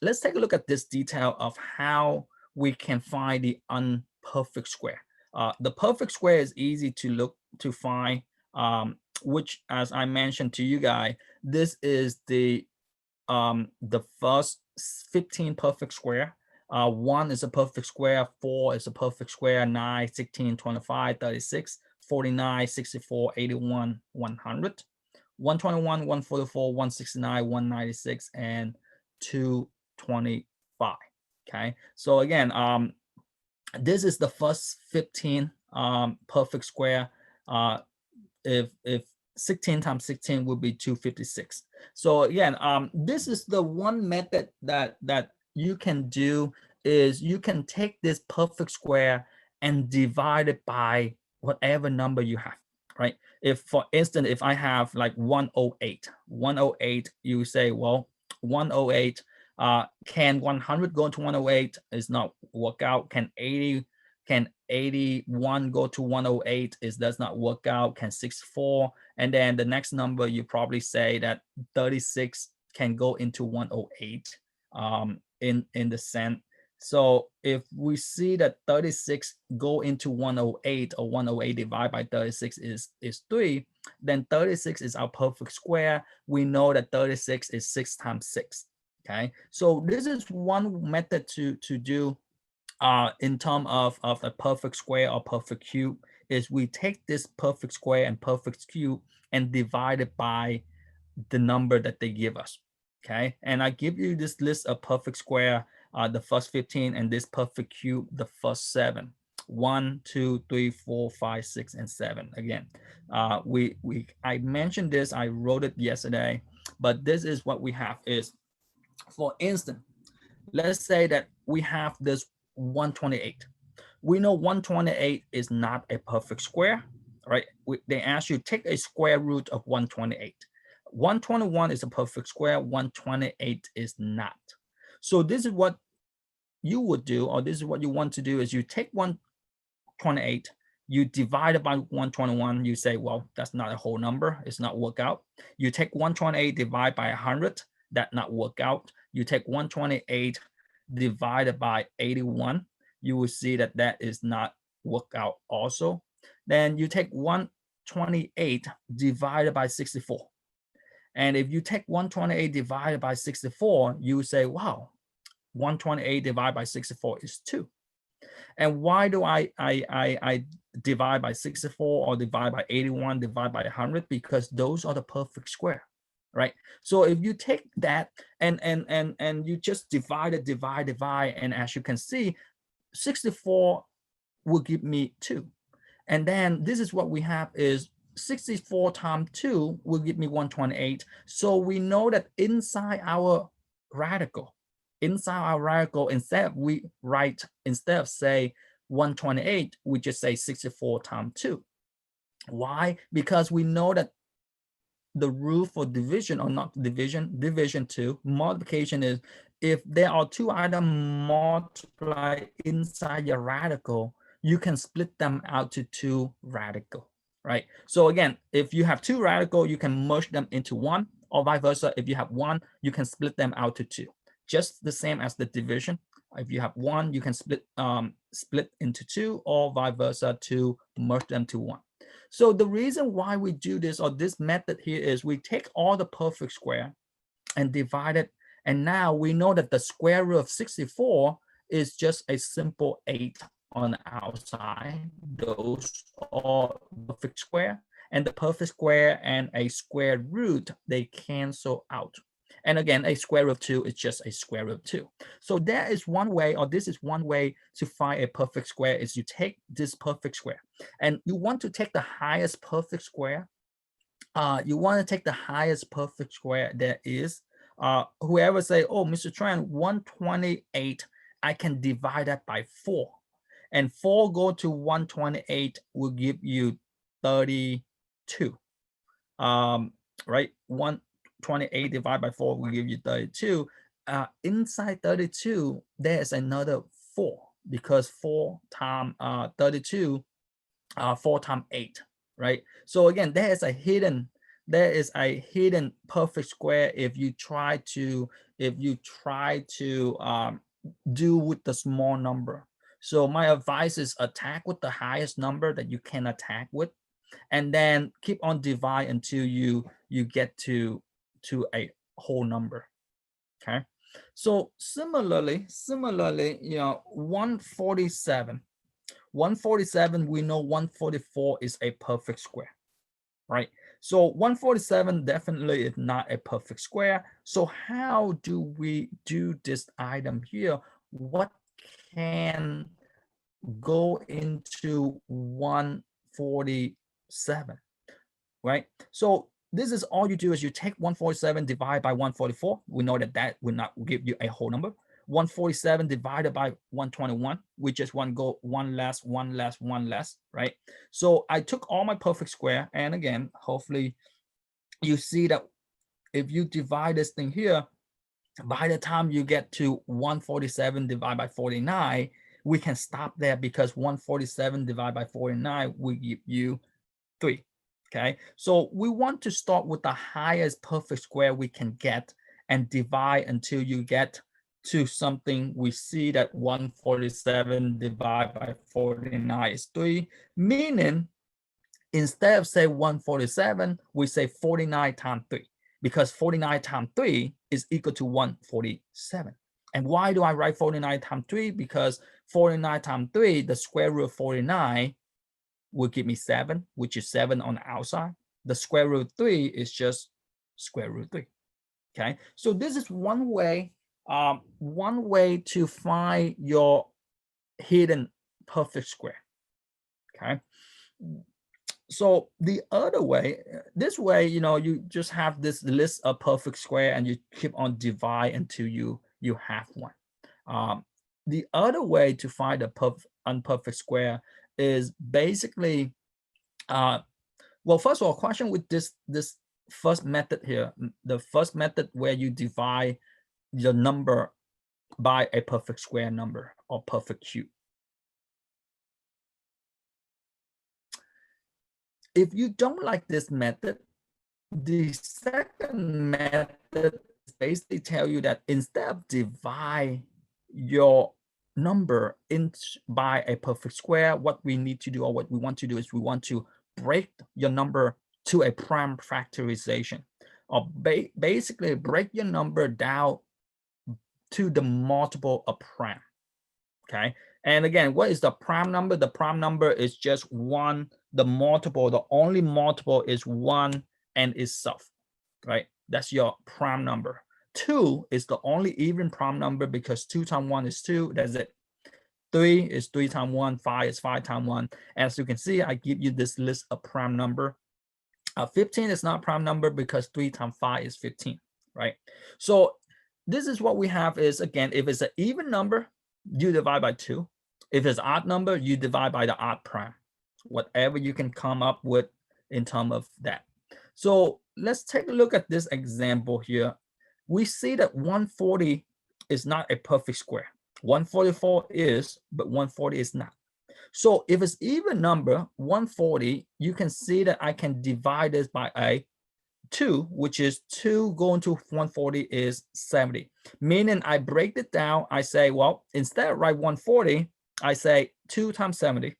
Let's take a look at this detail of how we can find the unperfect square. The perfect square is easy to look to find, which, as I mentioned to you guys, this is the first 15 perfect square. 1 is a perfect square, 4 is a perfect square, 9, 16, 25, 36, 49, 64, 81, 100, 121, 144, 169, 196, and 225. Okay, so again, this is the first 15 perfect square. If 16 times 16 would be 256. So again, this is the one method that you can do, is you can take this perfect square and divide it by whatever number you have, right? If, for instance, if I have like 108, you say, well, 108, can 100 go to 108? Is not work out. Can 81 go to 108? It does not work out. Can 64? And then the next number, you probably say that 36 can go into 108 in the sense. So if we see that 36 go into 108, or 108 divided by 36 is 3, then 36 is our perfect square. We know that 36 is 6 times 6. Okay, so this is one method to do in terms of a perfect square or perfect cube, is we take this perfect square and perfect cube and divide it by the number that they give us. Okay, and I give you this list of perfect square, the first 15, and this perfect cube, the first 7. 1, 2, 3, 4, 5, 6, and 7. Again, I mentioned this, I wrote it yesterday, but this is what we have is, for instance, let's say that we have this 128. We know 128 is not a perfect square, right? They ask you take a square root of 128. 121 is a perfect square, 128 is not. So this is what you would do, or this is what you want to do, is you take 128, you divide it by 121, you say, well, that's not a whole number, it's not work out. You take 128, divide by 100, that not work out. You take 128 divided by 81, you will see that that is not work out also. Then you take 128 divided by 64. And if you take 128 divided by 64, you say, wow, 128 divided by 64 is 2. And why do I divide by 64 or divide by 81, divide by 100? Because those are the perfect square, right? So if you take that and you just divide it, divide, and as you can see, 64 will give me 2. And then this is what we have is 64 times 2 will give me 128. So we know that inside our radical, instead of say 128, we just say 64 times 2. Why? Because we know that the rule for division, or not division 2, multiplication is, if there are 2 items multiplied inside your radical, you can split them out to 2 radical, right? So again, if you have 2 radical, you can merge them into 1, or vice versa. If you have 1, you can split them out to 2. Just the same as the division. If you have 1, you can split into 2, or vice versa, to merge them to 1. So the reason why we do this, or this method here, is we take all the perfect square and divide it. And now we know that the square root of 64 is just a simple 8 on the outside. Those are perfect square, and the perfect square and a square root, they cancel out. And again, a square root of 2 is just a square root of 2. So that is one way, or this is one way to find a perfect square, is you take this perfect square and you want to take the highest perfect square. You want to take the highest perfect square there is. Whoever say, oh, Mr. Tran, 128, I can divide that by 4. And 4 go to 128 will give you 32. Right? 128 divided by 4 will give you 32. Inside 32, there's another 4, because 4 times 32, 4 times 8, right? So again, there is a hidden there is a hidden perfect square if you try to do with the small number. So my advice is attack with the highest number that you can attack with, and then keep on divide until you get to a whole number. Okay, so similarly, 147, we know 144 is a perfect square, right? So 147 definitely is not a perfect square. So how do we do this item here? What can go into 147, right? So this is all you do is you take 147 divided by 144. We know that that will not give you a whole number. 147 divided by 121, we just want to go one less, right? So I took all my perfect square, and again, hopefully you see that if you divide this thing here, by the time you get to 147 divided by 49, we can stop there because 147 divided by 49 will give you 3. Okay, so we want to start with the highest perfect square we can get and divide until you get to something. We see that 147 divided by 49 is 3, meaning instead of say 147, we say 49 times 3, because 49 times 3 is equal to 147. And why do I write 49 times 3? Because 49 times 3, the square root of 49 will give me 7, which is 7 on the outside. The square root of 3 is just square root of 3. Okay, so this is one way to find your hidden perfect square. Okay, so the other way, this way, you just have this list of perfect square and you keep on divide until you have one. The other way to find a unperfect square is basically, well, first of all, question with this first method here, the first method where you divide your number by a perfect square number or perfect cube. If you don't like this method, the second method basically tell you that instead of divide your number by a perfect square, what we need to do, or what we want to do, is we want to break your number to a prime factorization, or basically break your number down to the multiple of prime. Okay, and again, what is the prime number? The prime number is just 1. The multiple, the only multiple is 1 and itself, right? That's your prime number. 2 is the only even prime number because 2 times 1 is 2. That's it. 3 is 3 times 1. 5 is 5 times 1. As you can see, I give you this list of prime number. 15 is not prime number because 3 times 5 is 15, right? So this is what we have is, again, if it's an even number, you divide by 2. If it's odd number, you divide by the odd prime, whatever you can come up with in terms of that. So let's take a look at this example here. We see that 140 is not a perfect square. 144 is, but 140 is not. So if it's even number, 140, you can see that I can divide this by a 2, which is 2 going to 140 is 70. Meaning I break it down, I say, well, instead of write 140, I say 2 times 70.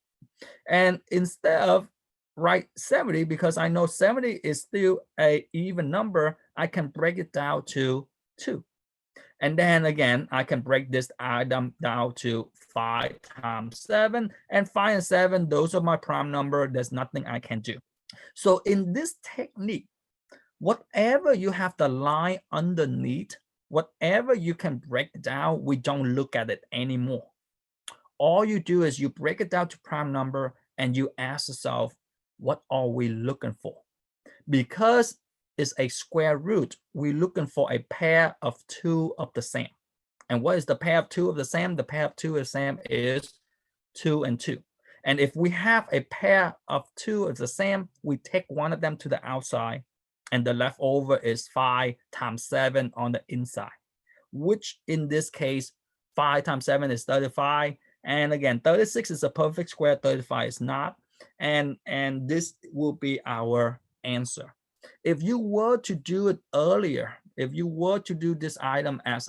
And instead of write 70, because I know 70 is still a even number, I can break it down to 2. And then again, I can break this item down to 5 times 7. And 5 and 7, those are my prime number. There's nothing I can do. So in this technique, whatever you have the line underneath, whatever you can break down, we don't look at it anymore. All you do is you break it down to prime number and you ask yourself, what are we looking for? Because it's a square root, we're looking for a pair of 2 of the same. And what is the pair of 2 of the same? The pair of 2 of the same is 2 and 2. And if we have a pair of 2 of the same, we take one of them to the outside, and the leftover is 5 times 7 on the inside, which in this case, 5 times 7 is 35. And again, 36 is a perfect square, 35 is not. And this will be our answer. If you were to do it earlier, if you were to do this item as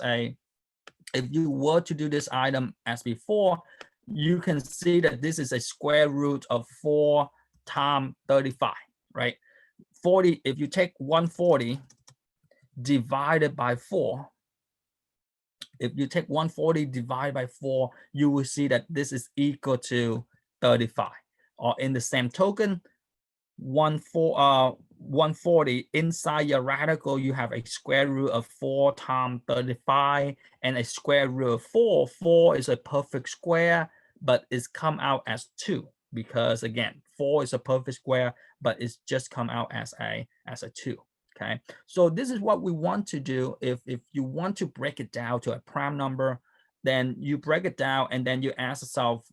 before, you can see that this is a square root of 4 times 35, right? 40, if you take 140 divided by 4, if you take 140 divided by 4, you will see that this is equal to 35. Or in the same token, 140 inside your radical, you have a square root of 4 times 35 and a square root of 4. 4 is a perfect square, but it's come out as 2 because again, 4 is a perfect square, but it's just come out as a 2. Okay, so this is what we want to do. If you want to break it down to a prime number, then you break it down and then you ask yourself,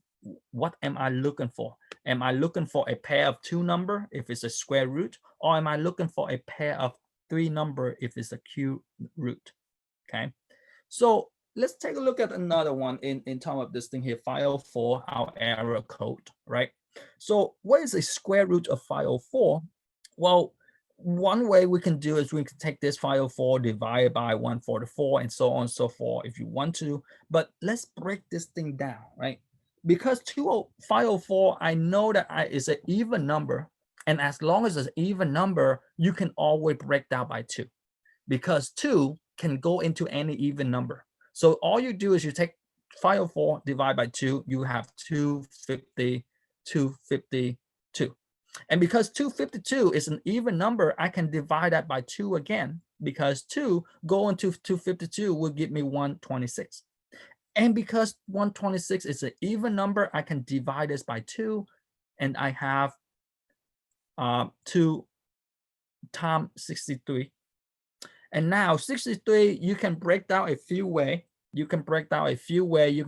what am I looking for? Am I looking for a pair of 2 number if it's a square root, or am I looking for a pair of 3 number if it's a cube root? Okay, so let's take a look at another one in terms of this thing here, 504, our error code, right? So what is a square root of 504? Well, one way we can do is we can take this 504 divided by 144 and so on and so forth if you want to, but let's break this thing down, right? Because 504, I know that is an even number, and as long as it's an even number, you can always break down by 2, because 2 can go into any even number. So all you do is you take 504 divided by 2, you have 250, 252. And because 252 is an even number, I can divide that by 2 again, because 2 going to 252 will give me 126. And because 126 is an even number, I can divide this by 2, and I have 2 times 63. And now 63, you can break down a few ways. You can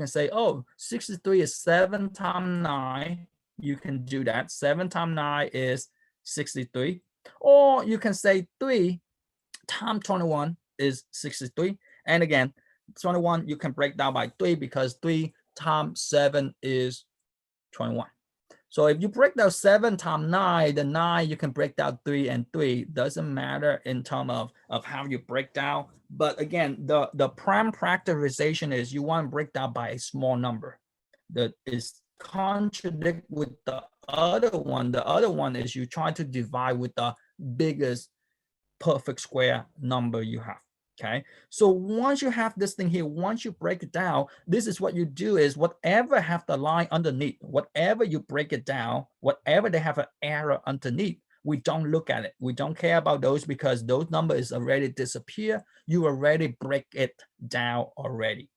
say, oh, 63 is 7 times 9. You can do that. 7 times 9 is 63. Or you can say 3 times 21 is 63. And again, 21 you can break down by 3 because 3 times 7 is 21. So if you break down 7 times 9, the 9 you can break down 3 and 3. Doesn't matter in terms of how you break down. But again, the prime factorization is you want to break down by a small number. That is contradict with the other one. The other one is you try to divide with the biggest perfect square number you have. Okay, so once you have this thing here, once you break it down, this is what you do is whatever have the line underneath, whatever you break it down, whatever they have an error underneath, we don't look at it. We don't care about those because those numbers already disappear. You already break it down already.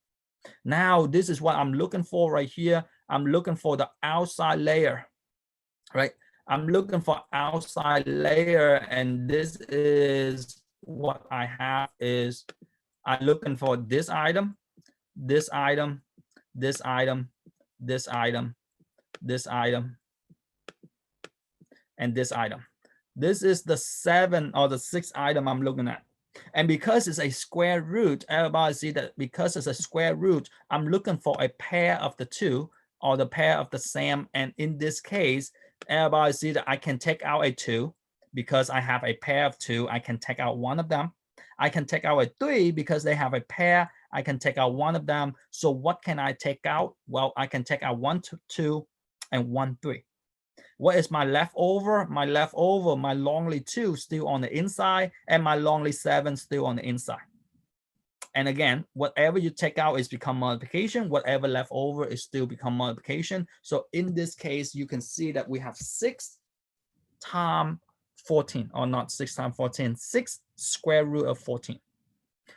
Now, this is what I'm looking for right here. I'm looking for the outside layer, right? I'm looking for outside layer, and this is what I have is I'm looking for this item, this item, this item, this item, this item, and this item. This is the 7 or the 6 item I'm looking at. And because it's a square root, everybody see that because it's a square root, I'm looking for a pair of the 2 or the pair of the same. And in this case, everybody see that I can take out a 2 because I have a pair of 2. I can take out one of them. I can take out a 3 because they have a pair. I can take out one of them. So what can I take out? Well, I can take out 1, 2, and 1, 3. What is my leftover? My leftover, my lonely 2 still on the inside, and my lonely 7 still on the inside. And again, whatever you take out is become multiplication. Whatever left over is still become multiplication. So in this case, you can see that we have 6 times 14, or not 6 times 14, 6 square root of 14.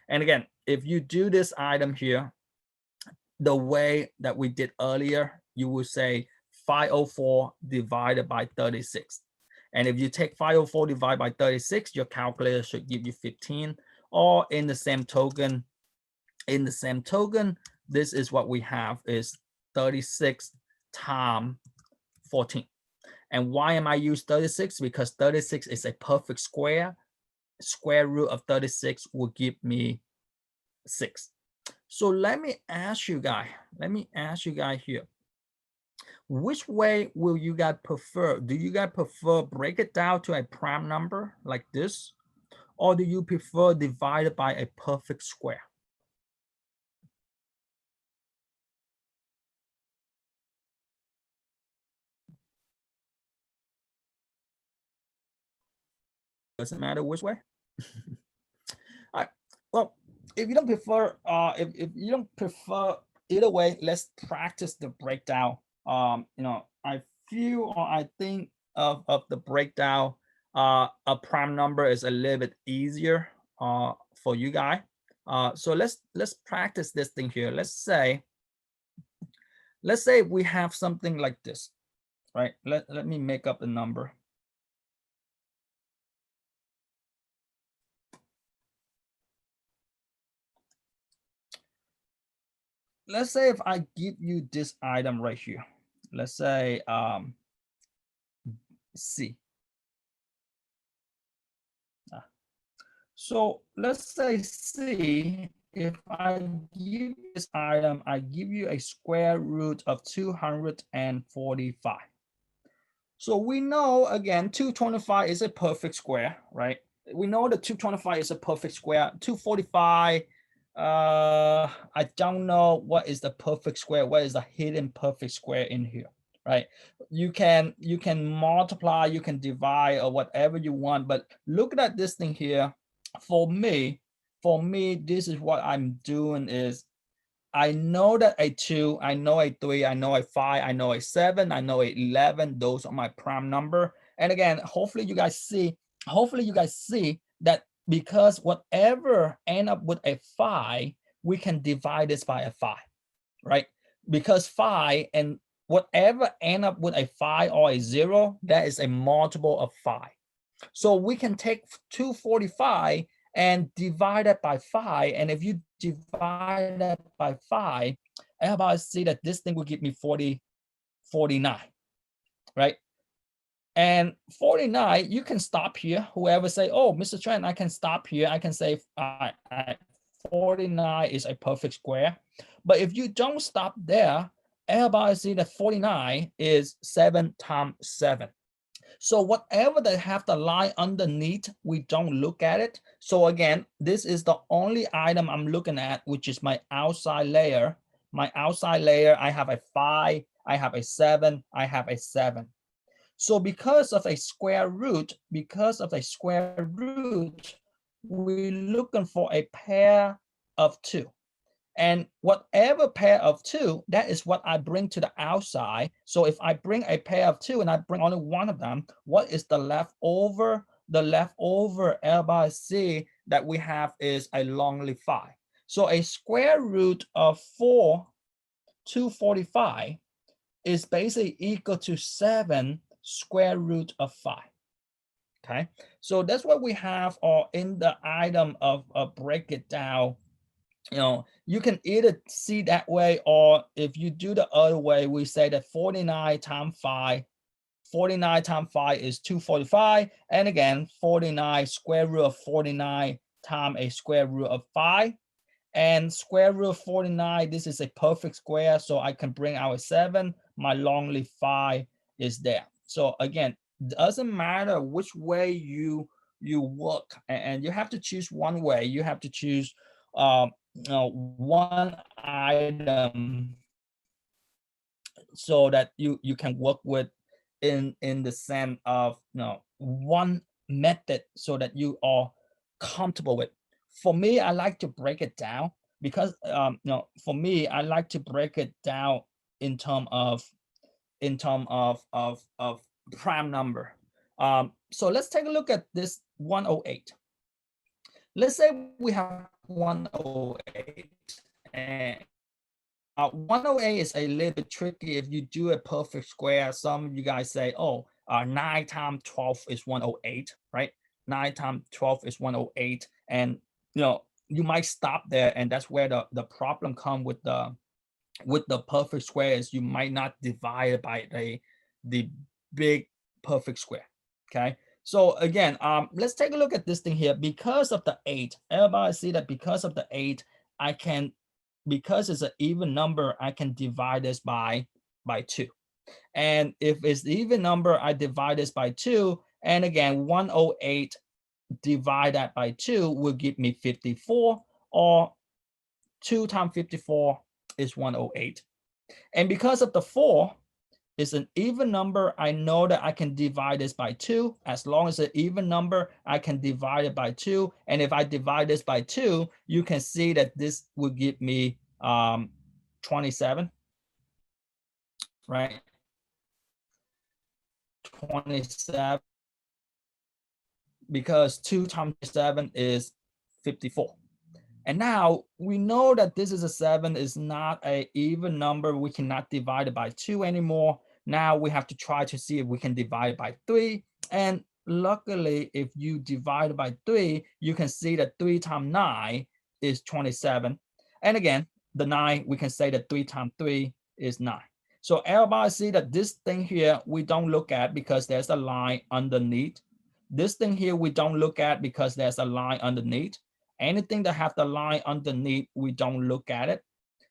And again, if you do this item here, the way that we did earlier, you will say 504 divided by 36. And if you take 504 divided by 36, your calculator should give you 15. Or in the same token, this is what we have is 36 times 14. And why am I use 36? Because 36 is a perfect square. Square root of 36 will give me 6. So let me ask you guys here. Which way will you guys prefer? Do you guys prefer break it down to a prime number like this? Or do you prefer divided by a perfect square? Doesn't matter which way. All right. Well, if you don't prefer, if you don't prefer either way, let's practice the breakdown. I feel or I think of the breakdown. A prime number is a little bit easier for you guys. So let's practice this thing here. Let's say we have something like this, right? Let me make up the number. Let's say if I give you this item right here, let's say C. So let's say C, if I give this item, I give you a square root of 245. So we know, again, 225 is a perfect square, right? We know that 225 is a perfect square. 245, I don't know what is the perfect square, what is the hidden perfect square in here, right? You can multiply, you can divide, or whatever you want, but look at this thing here. For me, this is what I'm doing is I know that a 2, I know a 3, I know a 5, I know a 7, I know a 11. Those are my prime number. And again, hopefully you guys see that because whatever end up with a 5, we can divide this by a 5, right? Because 5 and whatever end up with a 5 or a 0, that is a multiple of 5. So we can take 245 and divide it by 5. And if you divide that by 5, everybody see that this thing will give me 49, right? And 49, you can stop here. Whoever say, oh, Mr. Trent, I can stop here. I can say 49 is a perfect square. But if you don't stop there, everybody see that 49 is 7 times 7. So whatever they have the line underneath, we don't look at it. So again, this is the only item I'm looking at, which is my outside layer. My outside layer, I have a 5, I have a 7, I have a 7. So because of a square root, we're looking for a pair of 2. And whatever pair of 2, that is what I bring to the outside. So if I bring a pair of 2 and I bring only one of them, what is the leftover? The leftover L by C that we have is a lonely 5. So a square root of 245 is basically equal to 7 square root of 5. Okay, so that's what we have in the item of break it down. You can either see that way, or if you do the other way, we say that 49 times 5 is 245. And again, 49 square root of 49 times a square root of 5. And square root of 49, this is a perfect square, so I can bring out a 7. My lonely 5 is there. So again, doesn't matter which way you work, and you have to choose one way. You have to choose one item so that you can work with in the sense of one method so that you are comfortable with. For me, I like to break it down because for me, I like to break it down in term of prime number. So let's take a look at this 108. Let's say we have 108, and 108 is a little bit tricky. If you do a perfect square, some of you guys say, oh, 9 times 12 is 108, right? 9 times 12 is 108. And you might stop there, and that's where the problem comes with the perfect squares. You might not divide by the big perfect square. Okay. So again, let's take a look at this thing here. Because of the 8, everybody see that because of the 8, because it's an even number, I can divide this by 2. And if it's the even number, I divide this by 2. And again, 108 divide that by 2 will give me 54, or 2 times 54 is 108. And because of the 4 is an even number, I know that I can divide this by 2. As long as it's an even number, I can divide it by 2. And if I divide this by 2, you can see that this will give me 27, right? 27, because 2 times 7 is 54. And now we know that this is a 7 is not an even number. We cannot divide it by 2 anymore. Now we have to try to see if we can divide it by 3. And luckily, if you divide it by 3, you can see that 3 times 9 is 27. And again, the 9, we can say that 3 times 3 is 9. So everybody see that this thing here, we don't look at because there's a line underneath. This thing here, we don't look at because there's a line underneath. Anything that have the line underneath, we don't look at it,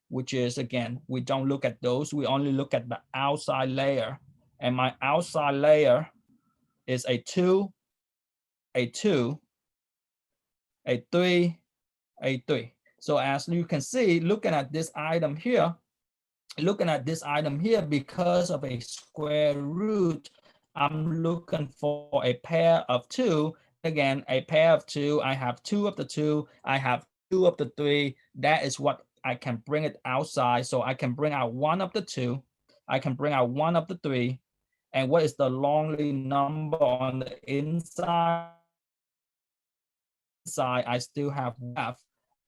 which is, again, we don't look at those. We only look at the outside layer. And my outside layer is a 2, a 2, a 3, a 3. So as you can see, looking at this item here, because of a square root, I'm looking for a pair of 2. Again, a pair of 2, I have 2 of the 2, I have 2 of the 3. That is what I can bring it outside. So I can bring out 1 of the 2, I can bring out 1 of the 3. And what is the lonely number on the inside? I still have F.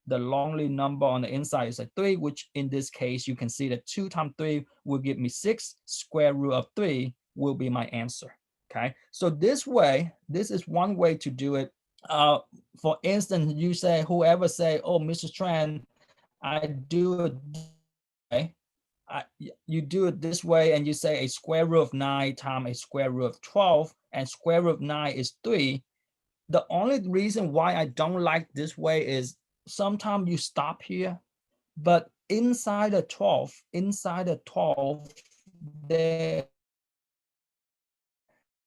The lonely number on the inside is a 3, which in this case, you can see that 2 times 3 will give me 6. Square root of 3 will be my answer. Okay, so this way, this is one way to do it. For instance, you say, whoever say, oh, Mr. Tran, I do it this way. You do it this way, and you say a square root of 9 times a square root of 12, and square root of 9 is 3. The only reason why I don't like this way is sometimes you stop here, but inside the 12,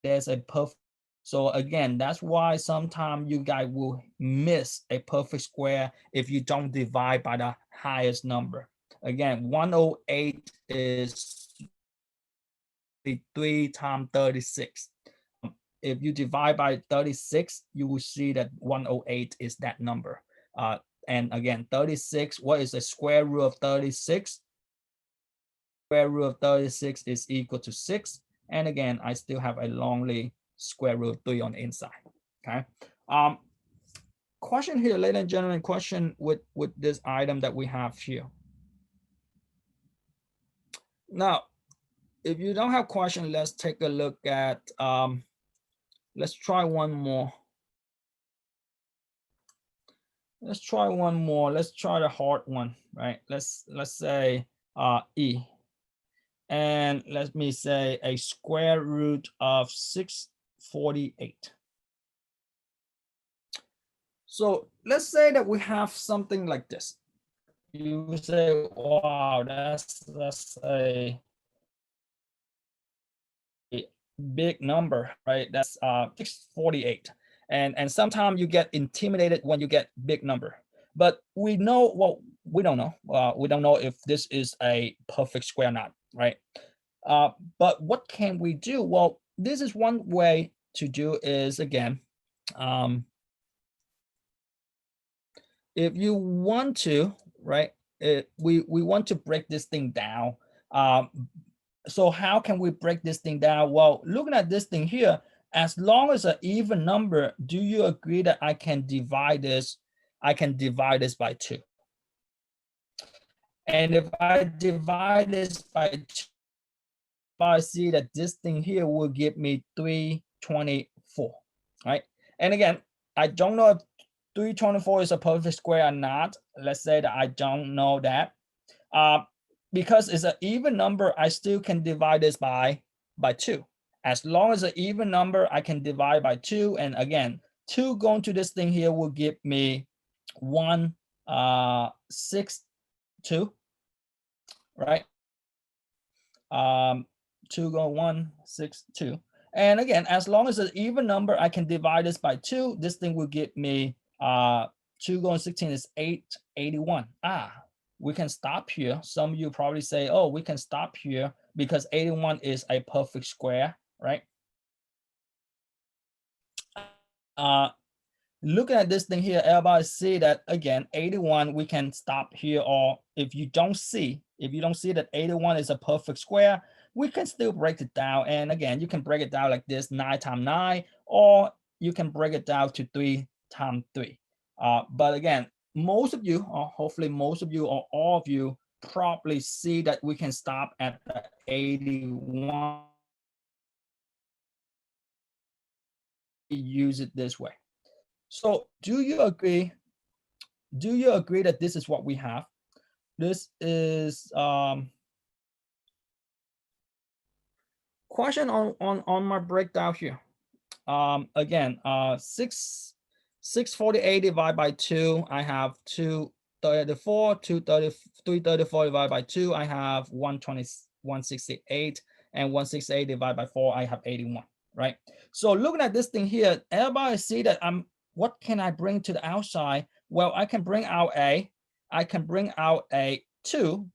there's a perfect. So again, that's why sometimes you guys will miss a perfect square if you don't divide by the highest number. Again, 108 is 3 times 36. If you divide by 36, you will see that 108 is that number. And again, 36, what is the square root of 36? Square root of 36 is equal to 6. And again, I still have a lonely square root of 3 on the inside. Okay. Question here, ladies and gentlemen, question with this item that we have here. Now, if you don't have question, let's take a look at, let's try one more. Let's try one more. Let's try the hard one, right? Let's say E. And let me say a square root of 648. So let's say that we have something like this. You say, wow, that's a big number, right? That's 648. And sometimes you get intimidated when you get big number. But we know, well, we don't know. We don't know if this is a perfect square or not, right? But what can we do? Well, this is one way to do is, again, if you want to, right, we want to break this thing down. So how can we break this thing down? Well, looking at this thing here, as long as an even number, do you agree that I can divide this? I can divide this by 2. And if I divide this by 2, I see that this thing here will give me 324, right? And again, I don't know if 324 is a perfect square or not. Let's say that I don't know that. Because it's an even number, I still can divide this by 2. As long as an even number, I can divide by 2. And again, 2 going to this thing here will give me 162, right? 2 going 1, 6, 2. And again, as long as it's an even number, I can divide this by 2. This thing will give me 2 going 16 is 881. We can stop here. Some of you probably say, oh, we can stop here because 81 is a perfect square, right? Looking at this thing here, everybody see that again, 81, we can stop here. Or if you don't see that 81 is a perfect square, we can still break it down. And again, you can break it down like this, 9 times 9, or you can break it down to 3 times 3. But again, most of you, or hopefully most of you, or all of you, probably see that we can stop at the 81. Use it this way. So do you agree? Do you agree that this is what we have? This is question on my breakdown here. Again, 648 divided by 2, I have 234, 334 divided by 2, I have 120, 168, and 168 divided by 4, I have 81, right? So looking at this thing here, everybody see that what can I bring to the outside? Well, I can bring out I can bring out a 2,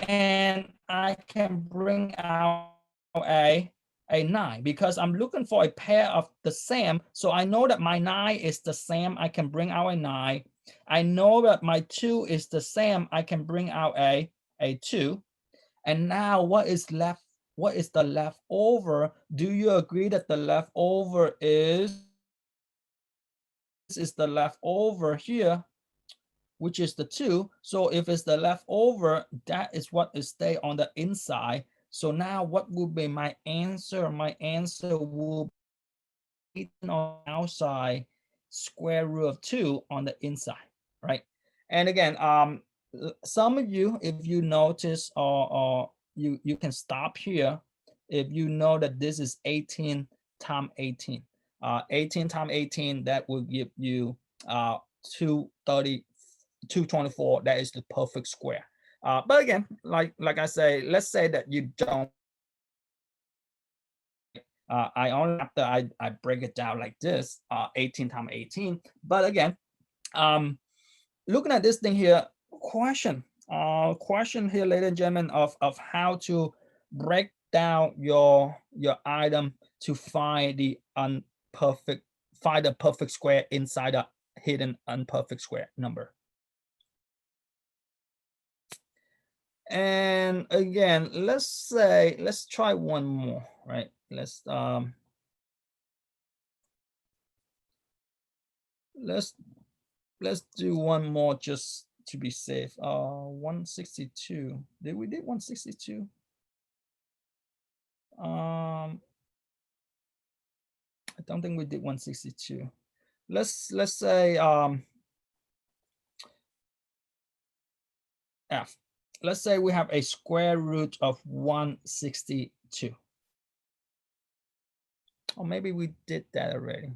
and I can bring out a 9 because I'm looking for a pair of the same. So I know that my 9 is the same. I can bring out a 9. I know that my 2 is the same. I can bring out a 2. And now what is left? What is the leftover? Do you agree that the leftover is the leftover here, which is the 2. So if it's the leftover, that is what is stay on the inside. So now what will be my answer? My answer will be on the outside, square root of 2 on the inside, right? And again, some of you, if you notice, or you can stop here if you know that this is 18 times 18. 18 times 18, that will give you 230, 224. That is the perfect square. But again, like I say, let's say that you don't. I only after I break it down like this, 18 times 18. But again, looking at this thing here, question here, ladies and gentlemen, of how to break down your item to find the perfect square inside a hidden imperfect square number. And again, let's try one more, right? Let's do one more just to be safe. 162. Did 162? I don't think we did 162. Let's say F. Let's say we have a square root of 162. Or maybe we did that already.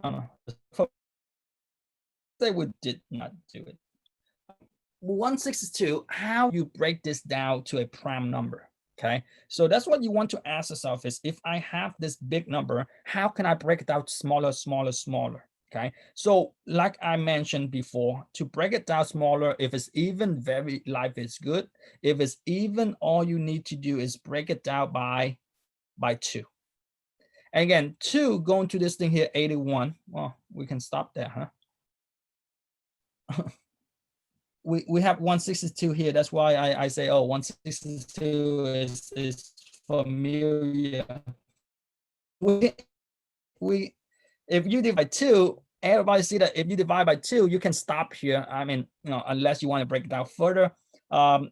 I don't know. Say we did not do it. 162, how you break this down to a prime number? Okay, so that's what you want to ask yourself is, if I have this big number, how can I break it out smaller, smaller, smaller? Okay, so like I mentioned before, to break it down smaller, if it's even, very life is good. If it's even, all you need to do is break it down by 2. And again, 2 going to this thing here, 81. Well, we can stop there, huh? we have 162 here. That's why I say, oh, 162 is familiar. We if you divide 2, everybody see that if you divide by 2, you can stop here. I mean, unless you want to break it down further. I'm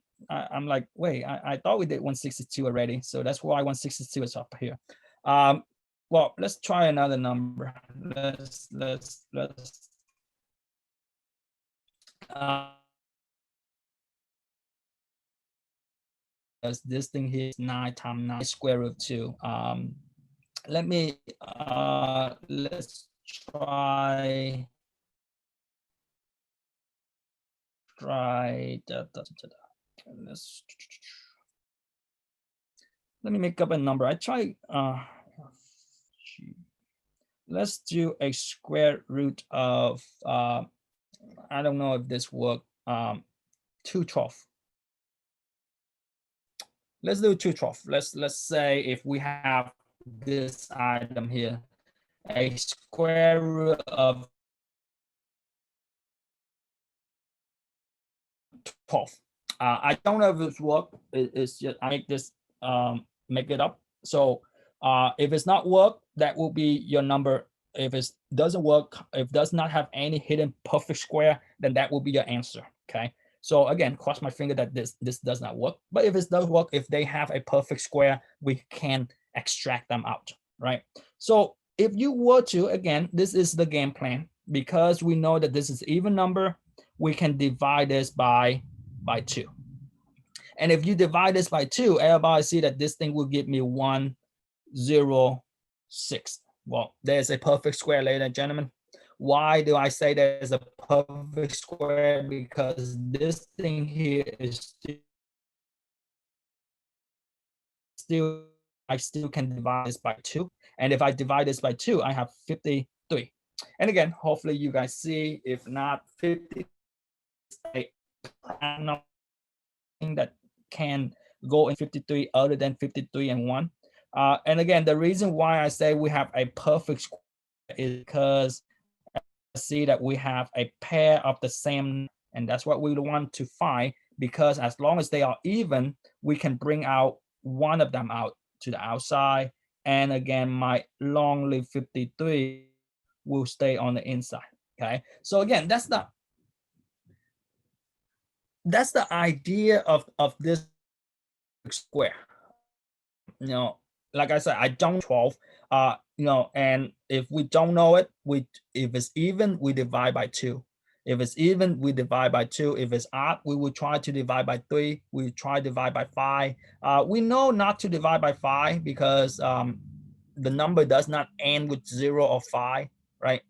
like, wait, I thought we did 162 already. So that's why 162 is up here. Well, let's try another number. Let's this thing here is 9 times 9, square root of 2. Let me let's try try let me make up a number. I try let's do a square root of I don't know if this work 212. Let's do 212. Let's say if we have this item here, a square root of 12. I don't know if it's work. It's just I make this make it up. So if it's not work, that will be your number. If it doesn't work, if it does not have any hidden perfect square, then that will be your answer. Okay. So again, cross my finger that this does not work. But if it does work, if they have a perfect square, we can extract them out, right? So if you were to, again, this is the game plan. Because we know that this is even number, we can divide this by 2. And if you divide this by 2, everybody see that this thing will give me 106. Well, there's a perfect square, ladies and gentlemen. Why do I say there's a perfect square? Because this thing here is still I still can divide this by 2. And if I divide this by 2, I have 53. And again, hopefully you guys see, if not 50, a that can go in 53 other than 53 and 1. And again, the reason why I say we have a perfect square is because I see that we have a pair of the same, and that's what we want to find, because as long as they are even, we can bring out one of them out to the outside. And again, my long lived 53 will stay on the inside. Okay. So again, that's the idea of this square. You know, like I said, I don't 12. You know, and if we don't know it, if it's even, we divide by 2. If it's even, we divide by 2. If it's odd, we will try to divide by 3. We try to divide by 5. We know not to divide by 5 because the number does not end with 0 or 5, right?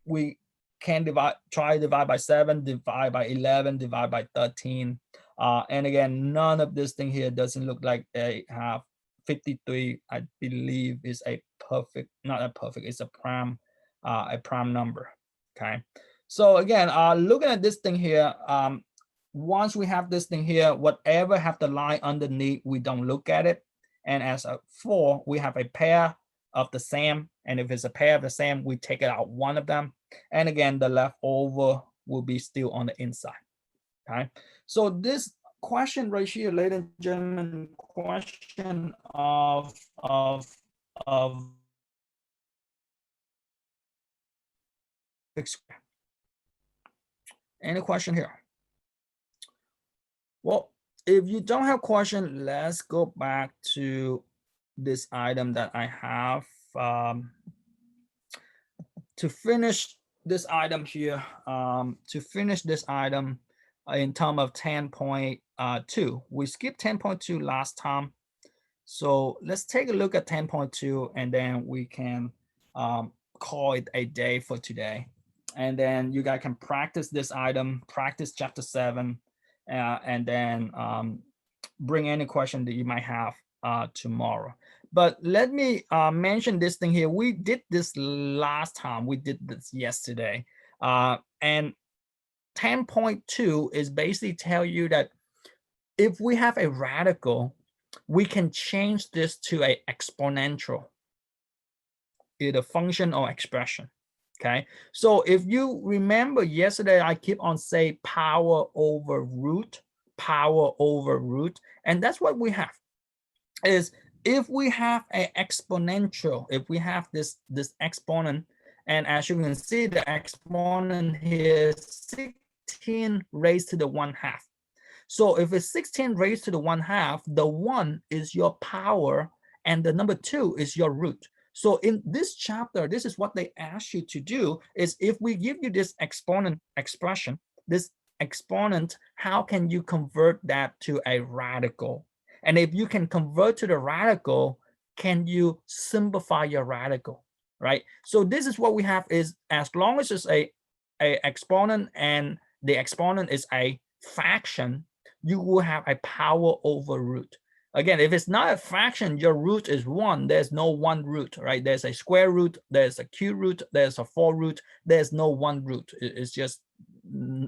We can try to divide by 7, divide by 11, divide by 13. And again, none of this thing here doesn't look like they have 53. I believe is a perfect, not a perfect, it's a prime number. Okay. So again, looking at this thing here, once we have this thing here, whatever have the line underneath, we don't look at it. And as a 4, we have a pair of the same. And if it's a pair of the same, we take it out one of them. And again, the leftover will be still on the inside. Okay. So this question right here, ladies and gentlemen, question of any question here? Well, if you don't have question, let's go back to this item that I have. To finish this item here, to finish this item in terms of 10.2, we skipped 10.2 last time. So let's take a look at 10.2 and then we can call it a day for today. And then you guys can practice this item, practice chapter 7, and then bring any question that you might have tomorrow. But let me mention this thing here. We did this last time. We did this yesterday. And 10.2 is basically tell you that if we have a radical, we can change this to a exponential, either function or expression. Okay. So if you remember yesterday, I keep on saying power over root, and that's what we have. Is if we have an exponential, if we have this exponent, and as you can see, the exponent here is 16 raised to the 1/2. So if it's 16 raised to the 1/2, the 1 is your power and the number 2 is your root. So in this chapter, this is what they ask you to do, is if we give you this exponent expression, this exponent, how can you convert that to a radical? And if you can convert to the radical, can you simplify your radical, right? So this is what we have, is as long as it's a exponent and the exponent is a fraction, you will have a power over root. Again, if it's not a fraction, your root is 1. There's no one root, right? There's a square root, there's a cube root, there's a 4 root. There's no one root. It's just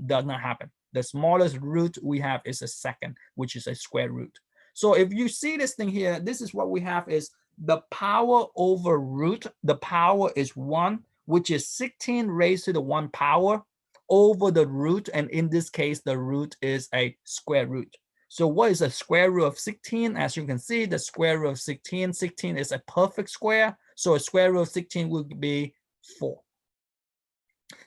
does not happen. The smallest root we have is a second, which is a square root. So if you see this thing here, this is what we have is the power over root. The power is 1, which is 16 raised to the 1 power over the root. And in this case, the root is a square root. So what is a square root of 16? As you can see, the square root of 16, 16 is a perfect square. So a square root of 16 would be 4.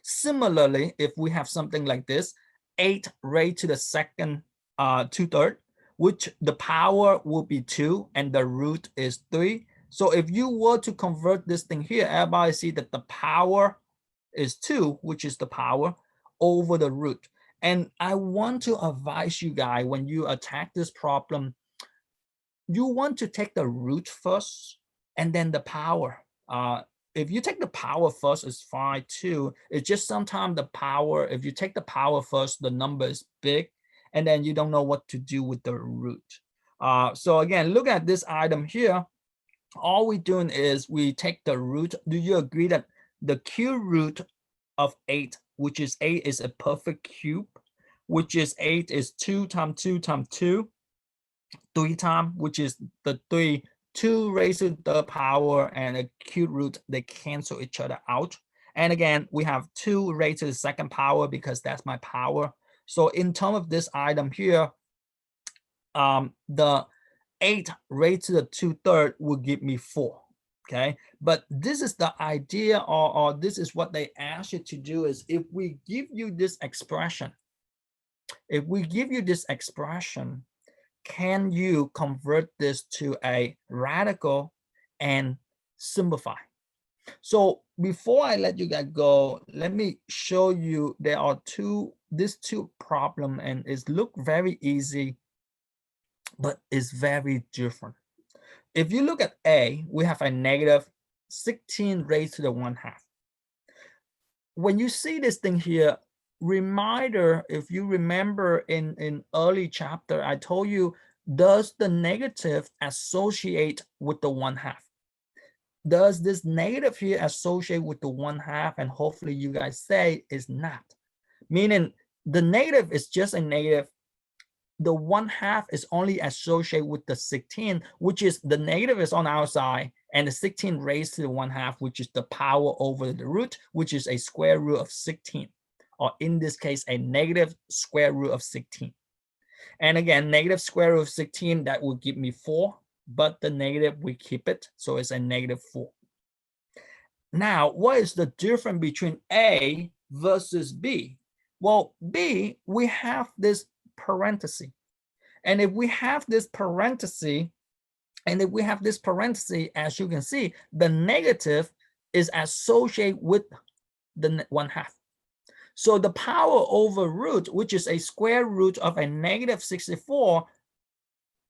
Similarly, if we have something like this, 8 raised to the second 2/3, which the power will be 2 and the root is 3. So if you were to convert this thing here, everybody see that the power is 2, which is the power over the root. And I want to advise you guys, when you attack this problem, you want to take the root first and then the power. If you take the power first, it's fine too. It's just sometimes the power, if you take the power first, the number is big, and then you don't know what to do with the root. So again, look at this item here. All we're doing is we take the root. Do you agree that the cube root of 8, which is 8, is a perfect cube, which is 8 is 2 times 2 times 2, 3 times, which is the 3, 2 raised to the power and a cube root, they cancel each other out. And again, we have 2 raised to the second power because that's my power. So in terms of this item here, the 8 raised to the 2/3 will give me 4. Okay, but this is the idea, or this is what they ask you to do, is if we give you this expression, can you convert this to a radical and simplify? So before I let you guys go, let me show you there are these two problems, and it look very easy, but it's very different. If you look at A, we have a negative 16 raised to the 1/2. When you see this thing here, reminder, if you remember in early chapter, I told you, does the negative associate with the 1/2? Does this negative here associate with the 1/2? And hopefully you guys say is not. Meaning the negative is just a negative. The 1/2 is only associated with the 16, which is the negative is on our side, and the 16 raised to the 1/2, which is the power over the root, which is a square root of 16, or in this case, a negative square root of 16. And again, negative square root of 16, that will give me 4, but the negative, we keep it, so it's a negative 4. Now, what is the difference between A versus B? Well, B, we have this parenthesis. And if we have this parenthesis, as you can see, the negative is associated with the 1/2. So the power over root, which is a square root of a negative 64,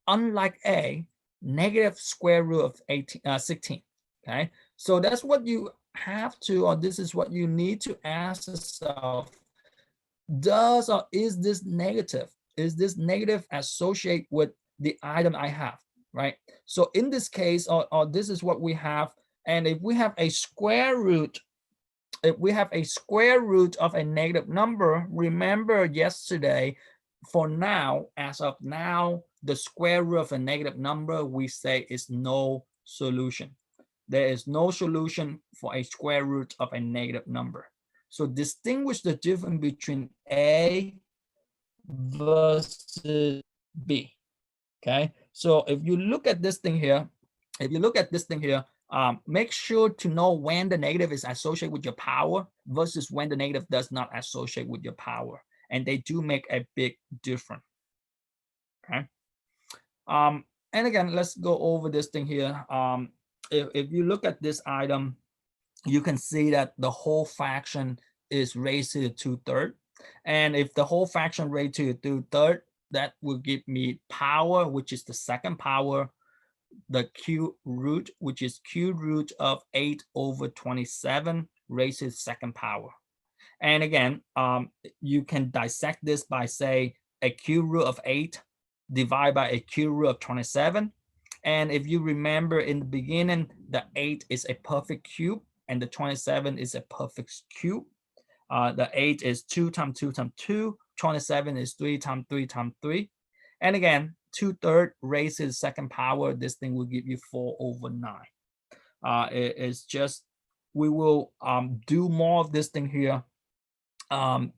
unlike A, negative square root of 16. Okay, so that's what you have to, or this is what you need to ask yourself. Does or is this negative? Is this negative associated with the item I have, right? So in this case, or this is what we have. And if we have a square root, of a negative number, remember yesterday, for now, as of now, the square root of a negative number, we say is no solution. There is no solution for a square root of a negative number. So distinguish the difference between A versus B. Okay, so if you look at this thing here, make sure to know when the negative is associated with your power versus when the negative does not associate with your power, and they do make a big difference. Okay, and again, let's go over this thing here. If you look at this item, you can see that the whole fraction is raised to the 2/3. And if the whole fraction raised to the 2/3, that will give me power, which is the second power, the cube root, which is cube root of 8 over 27 raised to the second power. And again, you can dissect this by say a cube root of 8 divided by a cube root of 27. And if you remember in the beginning, the 8 is a perfect cube and the 27 is a perfect cube. The 8 is 2 times 2 times 2. 27 is 3 times 3 times 3. And again, 2/3 raised to the second power, this thing will give you 4/9. It's just, we will do more of this thing here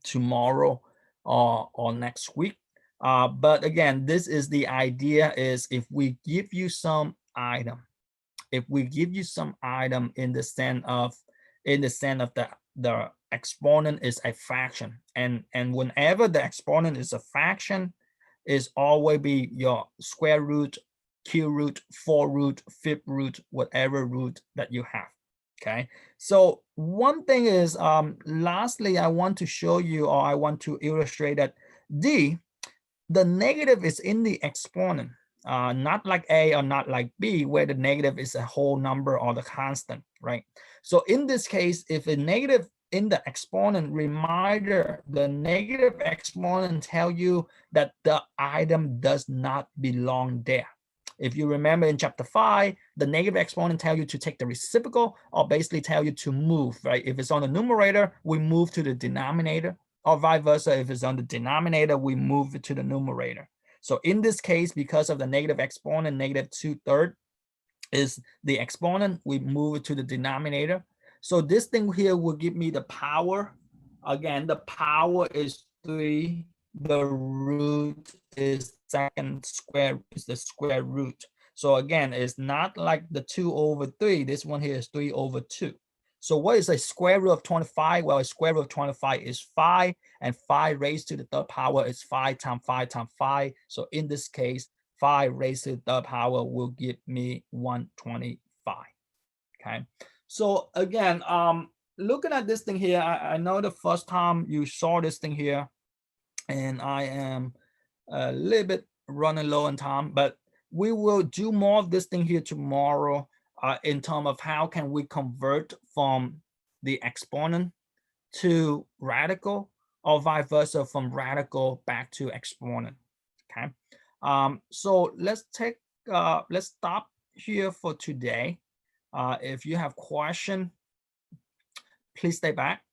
tomorrow or next week. But again, this is the idea is if we give you some item, if we give you some item in the sense of the exponent is a fraction, and whenever the exponent is a fraction, is always be your square root, cube root, 4 root, 5th root, whatever root that you have. Okay, so one thing is lastly I want to show you, or I want to illustrate that the negative is in the exponent, not like A or not like B, where the negative is a whole number or the constant, right? So in this case, if a negative in the exponent, reminder, the negative exponent tell you that the item does not belong there. If you remember in chapter 5, the negative exponent tell you to take the reciprocal, or basically tell you to move, right? If it's on the numerator, we move to the denominator, or vice versa. If it's on the denominator, we move it to the numerator. So in this case, because of the negative exponent, negative 2/3 is the exponent, we move it to the denominator. So this thing here will give me the power. Again, the power is 3. The root is second square, is the square root. So again, it's not like the 2/3. This one here is 3/2. So what is a square root of 25? Well, a square root of 25 is 5, and 5 raised to the third power is 5 times 5 times 5. So in this case, 5 raised to the third power will give me 125. Okay, so again, looking at this thing here, I know the first time you saw this thing here, and I am a little bit running low on time, but we will do more of this thing here tomorrow in terms of how can we convert from the exponent to radical, or vice versa, from radical back to exponent. Okay, so let's stop here for today. If you have question, please stay back.